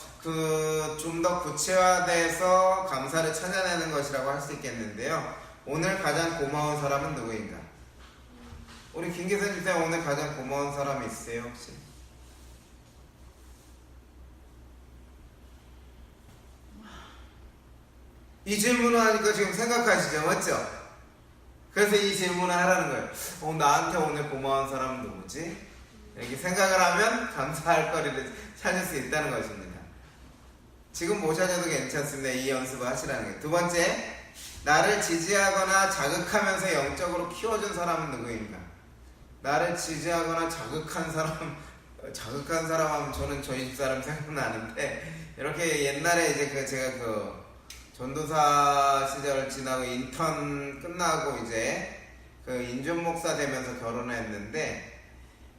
좀 더 구체화돼서 감사를 찾아내는 것이라고 할 수 있겠는데요. 오늘 가장 고마운 사람은 누구인가? 우리 김기선님 때 오늘 가장 고마운 사람이 있으세요 혹시? 이 질문을 하니까 지금 생각하시죠, 맞죠? 그래서 이 질문을 하라는 거예요. 나한테 오늘 고마운 사람은 누구지? 이렇게 생각을 하면 감사할 거리를 찾을 수 있다는 것입니다. 지금 모셔줘도 괜찮습니다. 이 연습을 하시라는 거예요. 두 번째, 나를 지지하거나 자극하면서 영적으로 키워준 사람은 누구인가? 나를 지지하거나 자극한 사람 하면 저는 저희 집사람 생각나는데 이렇게 옛날에 이제 제가 전도사 시절 지나고 인턴 끝나고 이제 인준 목사 되면서 결혼을 했는데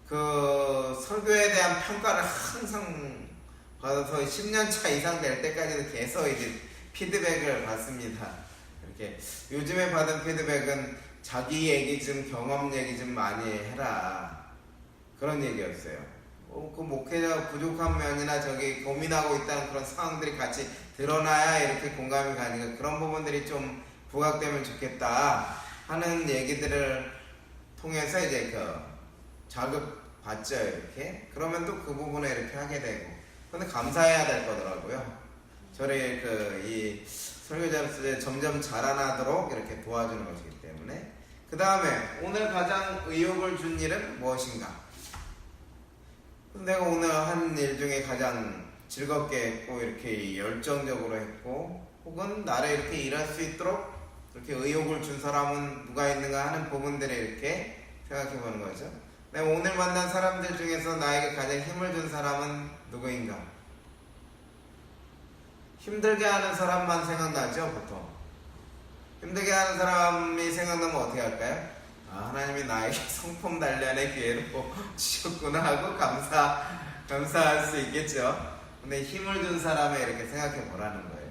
설교에 대한 평가를 항상 받아서 10년차 이상 될 때까지도 계속 이제 피드백을 받습니다. 이렇게 요즘에 받은 피드백은 자기 얘기 좀 경험 얘기 좀 많이 해라 그런 얘기였어요. 그 목회자가 부족한 면이나 고민하고 있다는 그런 상황들이 같이 드러나야 이렇게 공감이 가니까 그런 부분들이 좀 부각되면 좋겠다 하는 얘기들을 통해서 이제 자극받죠 이렇게. 그러면 또 그 부분에 이렇게 하게 되고. 근데 감사해야 될 거더라고요. 저를 이 설교자로서 점점 자라나도록 이렇게 도와주는 것이기 때문에. 그 다음에 오늘 가장 의욕을 준 일은 무엇인가? 내가 오늘 한 일 중에 가장 즐겁게 했고 이렇게 열정적으로 했고 혹은 나를 이렇게 일할 수 있도록 이렇게 의욕을 준 사람은 누가 있는가 하는 부분들을 이렇게 생각해 보는 거죠. 내가 오늘 만난 사람들 중에서 나에게 가장 힘을 준 사람은 누구인가? 힘들게 하는 사람만 생각나죠, 보통. 힘들게 하는 사람이 생각나면 어떻게 할까요? 하나님이 나에게 성품 단련의 기회로 주셨구나 하고 감사할 수 있겠죠. 근데 힘을 준 사람에 이렇게 생각해 보라는 거예요.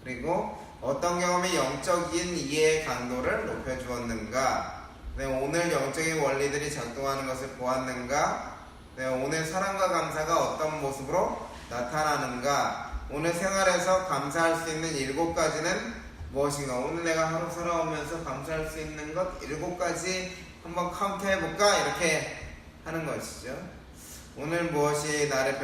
그리고 어떤 경험이 영적인 이해의 강도를 높여주었는가? 내가 오늘 영적인 원리들이 작동하는 것을 보았는가? 내가 오늘 사랑과 감사가 어떤 모습으로 나타나는가? 오늘 생활에서 감사할 수 있는 7가지는 무엇인가? 오늘 내가 하루 살아오면서 감사할 수 있는 것 7가지 한번 카운트 해볼까? 이렇게 하는 것이죠. 오늘 무엇이 나를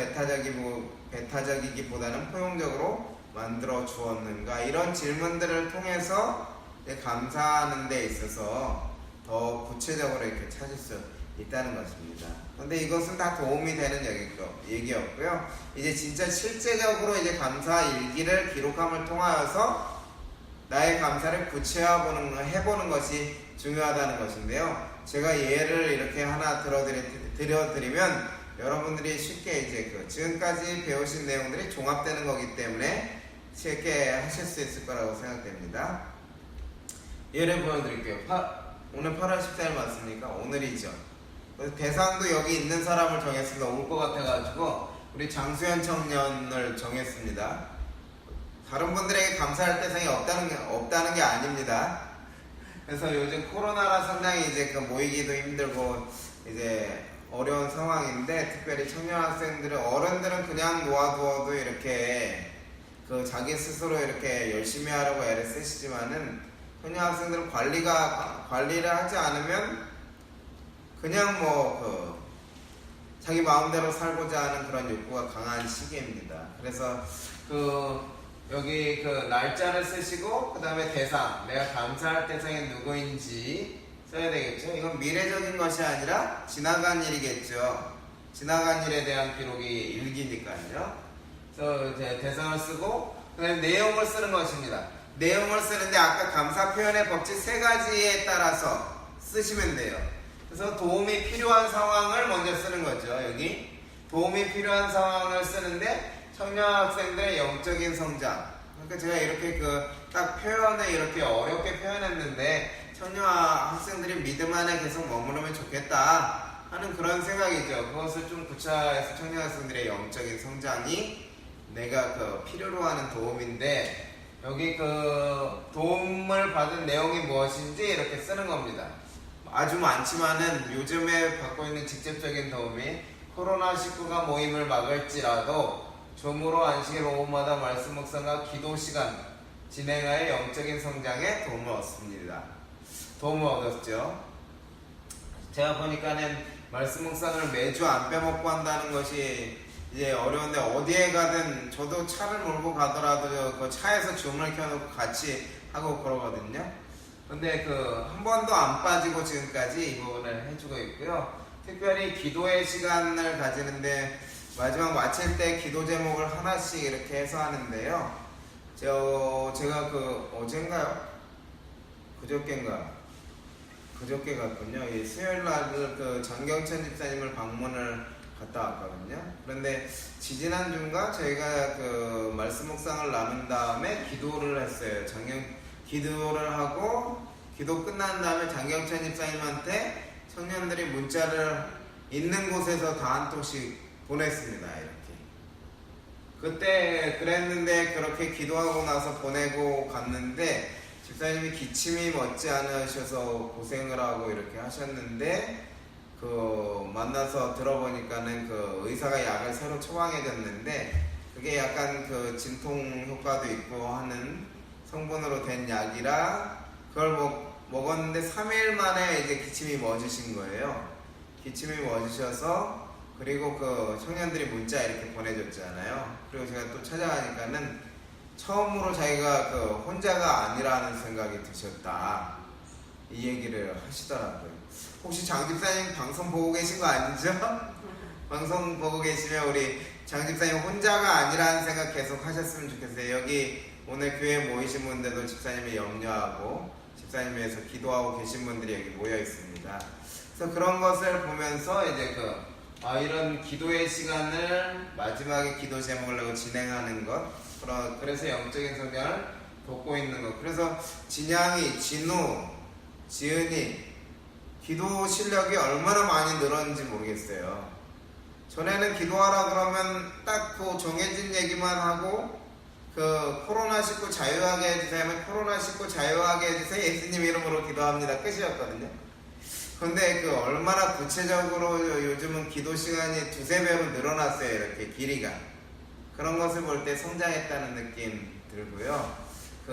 배타적이기보다는 포용적으로 만들어 주었는가? 이런 질문들을 통해서 감사하는 데 있어서 더 구체적으로 이렇게 찾을 수 있다는 것입니다. 근데 이것은 다 도움이 되는 얘기였고요. 이제 진짜 실제적으로 이제 감사 일기를 기록함을 통하여서 나의 감사를 구체화해보는 것이 중요하다는 것인데요. 제가 예를 이렇게 하나 들어드리면 여러분들이 쉽게 이제 그 지금까지 배우신 내용들이 종합되는 거기 때문에 쉽게 하실 수 있을 거라고 생각됩니다. 예를 보여드릴게요. 오늘 8월 14일 맞습니까? 오늘이죠. 그래서 대상도 여기 있는 사람을 정했습니다. 올 것 같아가지고 우리 장수현 청년을 정했습니다. 다른 분들에게 감사할 대상이 없다는 게 아닙니다. 그래서 요즘 코로나라 상당히 이제 그 모이기도 힘들고 이제 어려운 상황인데, 특별히 청년 학생들은, 어른들은 그냥 놓아두어도 이렇게 그 자기 스스로 이렇게 열심히 하려고 애를 쓰시지만은, 청년 학생들은 관리를 하지 않으면 그냥 뭐 자기 마음대로 살고자 하는 그런 욕구가 강한 시기입니다. 그래서 여기 날짜를 쓰시고, 그 다음에 대상, 내가 감사할 대상이 누구인지 써야 되겠죠. 이건 미래적인 것이 아니라 지나간 일이겠죠. 지나간 일에 대한 기록이 일기니까요. 그래서 이제 대상을 쓰고, 그 다음에 내용을 쓰는 것입니다. 내용을 쓰는데 아까 감사 표현의 법칙 3가지에 따라서 쓰시면 돼요. 그래서 도움이 필요한 상황을 먼저 쓰는 거죠. 여기 도움이 필요한 상황을 쓰는데, 청년 학생들의 영적인 성장. 그러니까 제가 이렇게 딱 표현을 이렇게 어렵게 표현했는데, 청년 학생들이 믿음 안에 계속 머무르면 좋겠다 하는 그런 생각이죠. 그것을 좀 구체화해서 청년 학생들의 영적인 성장이 내가 필요로 하는 도움인데, 여기 도움을 받은 내용이 무엇인지 이렇게 쓰는 겁니다. 아주 많지만은 요즘에 받고 있는 직접적인 도움이 코로나19가 모임을 막을지라도 조무로 안식일 오후마다 말씀 묵상과 기도 시간 진행하여 영적인 성장에 도움을 얻습니다. 도움을 얻었죠. 제가 보니까는 말씀 묵상을 매주 안 빼먹고 한다는 것이 이제 어려운데, 어디에 가든 저도 차를 몰고 가더라도 그 차에서 줌을 켜놓고 같이 하고 그러거든요. 근데 한 번도 안 빠지고 지금까지 이 부분을 해주고 있고요. 특별히 기도의 시간을 가지는데 마지막 마칠 때 기도 제목을 하나씩 이렇게 해서 하는데요. 제가 어젠가요? 그저께 갔군요. 이 수요일 날 장경천 집사님을 방문을 갔다 왔거든요. 그런데 지지난 주인가 저희가 말씀 묵상을 나눈 다음에 기도를 했어요. 기도를 하고, 기도 끝난 다음에 장경천 집사님한테 청년들이 문자를 있는 곳에서 다 한 통씩 보냈습니다. 이렇게. 그때 그랬는데, 그렇게 기도하고 나서 보내고 갔는데 집사님이 기침이 멎지 않으셔서 고생을 하고 이렇게 하셨는데, 만나서 들어보니까는 의사가 약을 새로 처방해줬는데, 그게 약간 진통 효과도 있고 하는 성분으로 된 약이라 그걸 먹었는데 3일 만에 이제 기침이 멎으신 거예요. 기침이 멎으셔서, 그리고 청년들이 문자 이렇게 보내줬잖아요. 그리고 제가 또 찾아가니까는 처음으로 자기가 혼자가 아니라는 생각이 드셨다, 이 얘기를 하시더라고요. 혹시 장 집사님 방송 보고 계신 거 아니죠? 방송 보고 계시면 우리 장 집사님 혼자가 아니라는 생각 계속 하셨으면 좋겠어요. 여기 오늘 교회에 모이신 분들도 집사님이 염려하고 집사님 위해서 기도하고 계신 분들이 여기 모여 있습니다. 그래서 그런 것을 보면서 이제 이런 기도의 시간을 마지막에 기도 제목을 내고 진행하는 것, 그래서 영적인 성장을 돕고 있는 것. 그래서 진양이, 진우, 지은이 기도 실력이 얼마나 많이 늘었는지 모르겠어요. 전에는 기도하라 그러면 딱 정해진 얘기만 하고, 코로나19 자유하게 해주세요, 코로나19 자유하게 해주세요, 예수님 이름으로 기도합니다, 끝이었거든요. 근데 얼마나 구체적으로 요즘은 기도 시간이 2~3배로 늘어났어요. 이렇게 길이가. 그런 것을 볼 때 성장했다는 느낌 들고요.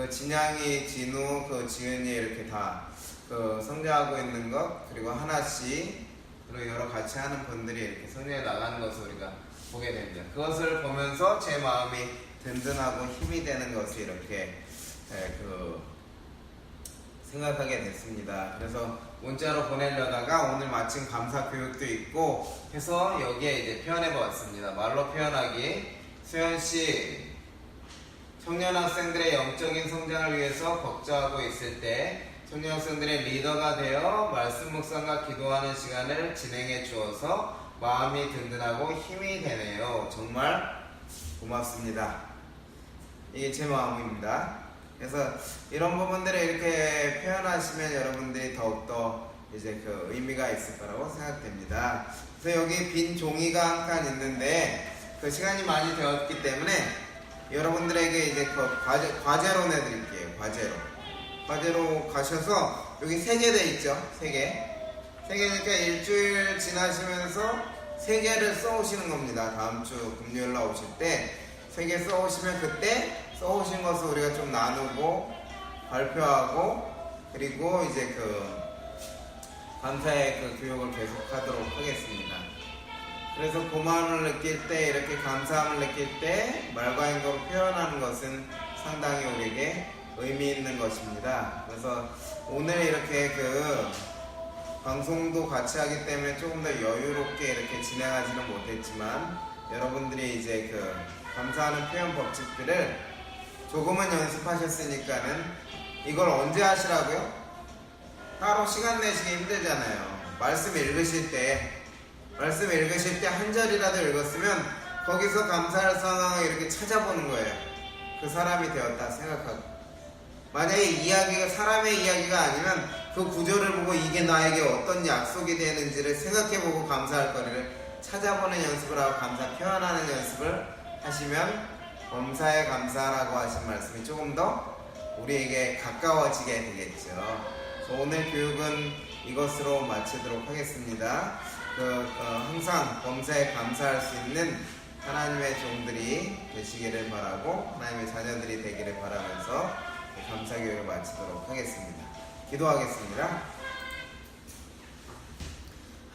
진양이, 진우, 지은이 이렇게 다 성장하고 있는 것, 그리고 하나씩, 그리고 여러 같이 하는 분들이 이렇게 성장해 나가는 것을 우리가 보게 됩니다. 그것을 보면서 제 마음이 든든하고 힘이 되는 것을 이렇게 생각하게 됐습니다. 그래서 문자로 보내려다가 오늘 마침 감사 교육도 있고 해서 여기에 이제 표현해 보았습니다. 말로 표현하기. 수현씨, 청년 학생들의 영적인 성장을 위해서 걱정하고 있을 때 청년 학생들의 리더가 되어 말씀 묵상과 기도하는 시간을 진행해 주어서 마음이 든든하고 힘이 되네요. 정말 고맙습니다. 이게 제 마음입니다. 그래서 이런 부분들을 이렇게 표현하시면 여러분들이 더욱더 이제 그 의미가 있을 거라고 생각됩니다. 그래서 여기 빈 종이가 한 칸 있는데 그 시간이 많이 되었기 때문에 여러분들에게 이제 그 과제로 내드릴게요. 과제로 가셔서 여기 3개 돼 있죠? 3개니까 일주일 지나시면서 3개를 써오시는 겁니다. 다음 주 금요일 날 오실 때 3개 써오시면 그때 써오신 것을 우리가 좀 나누고 발표하고 그리고 이제 그 감사의 그 교육을 계속하도록 하겠습니다. 그래서 고마움을 느낄 때 이렇게 감사함을 느낄 때 말과 행동으로 표현하는 것은 상당히 우리에게 의미 있는 것입니다. 그래서 오늘 이렇게 그 방송도 같이 하기 때문에 조금 더 여유롭게 이렇게 진행하지는 못했지만 여러분들이 이제 그 감사하는 표현 법칙들을 조금은 연습하셨으니까는 이걸 언제 하시라고요? 따로 시간 내시기 힘들잖아요. 말씀 읽으실 때 한 절이라도 읽었으면 거기서 감사할 상황을 이렇게 찾아보는 거예요. 그 사람이 되었다 생각하고 만약에 이야기가 사람의 이야기가 아니면 그 구절을 보고 이게 나에게 어떤 약속이 되는지를 생각해보고 감사할 거리를 찾아보는 연습을 하고 감사 표현하는 연습을 하시면 범사에 감사라고 하신 말씀이 조금 더 우리에게 가까워지게 되겠죠. 오늘 교육은 이것으로 마치도록 하겠습니다. 항상 범사에 감사할 수 있는 하나님의 종들이 되시기를 바라고 하나님의 자녀들이 되기를 바라면서 감사 교육을 마치도록 하겠습니다. 기도하겠습니다.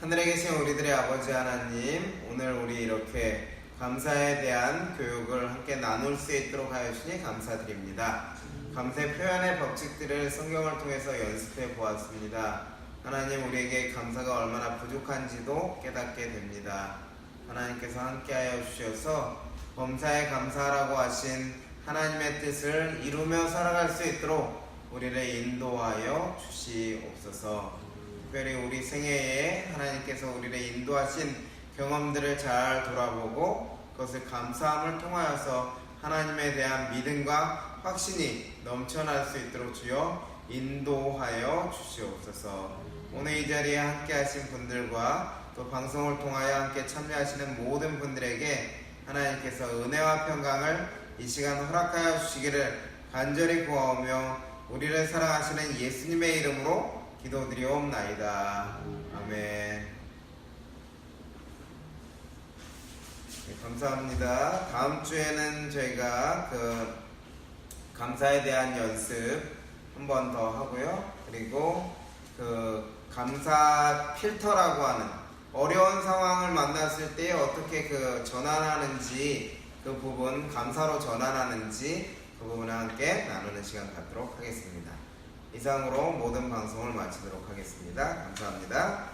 하늘에 계신 우리들의 아버지 하나님, 오늘 우리 이렇게 감사에 대한 교육을 함께 나눌 수 있도록 하여 주시니 감사드립니다. 감사의 표현의 법칙들을 성경을 통해서 연습해 보았습니다. 하나님, 우리에게 감사가 얼마나 부족한지도 깨닫게 됩니다. 하나님께서 함께하여 주셔서 범사에 감사하라고 하신 하나님의 뜻을 이루며 살아갈 수 있도록 우리를 인도하여 주시옵소서. 특별히 우리 생애에 하나님께서 우리를 인도하신 경험들을 잘 돌아보고 그것을 감사함을 통하여서 하나님에 대한 믿음과 확신이 넘쳐날 수 있도록 주여 인도하여 주시옵소서. 오늘 이 자리에 함께 하신 분들과 또 방송을 통하여 함께 참여하시는 모든 분들에게 하나님께서 은혜와 평강을 이 시간 허락하여 주시기를 간절히 구하오며 우리를 사랑하시는 예수님의 이름으로 기도드리옵나이다. 아멘. 네, 감사합니다. 다음 주에는 저희가 그 감사에 대한 연습 한 번 더 하고요. 그리고 그 감사 필터라고 하는 어려운 상황을 만났을 때 어떻게 그 전환하는지 그 부분 감사로 전환하는지 그 부분을 함께 나누는 시간 갖도록 하겠습니다. 이상으로 모든 방송을 마치도록 하겠습니다. 감사합니다.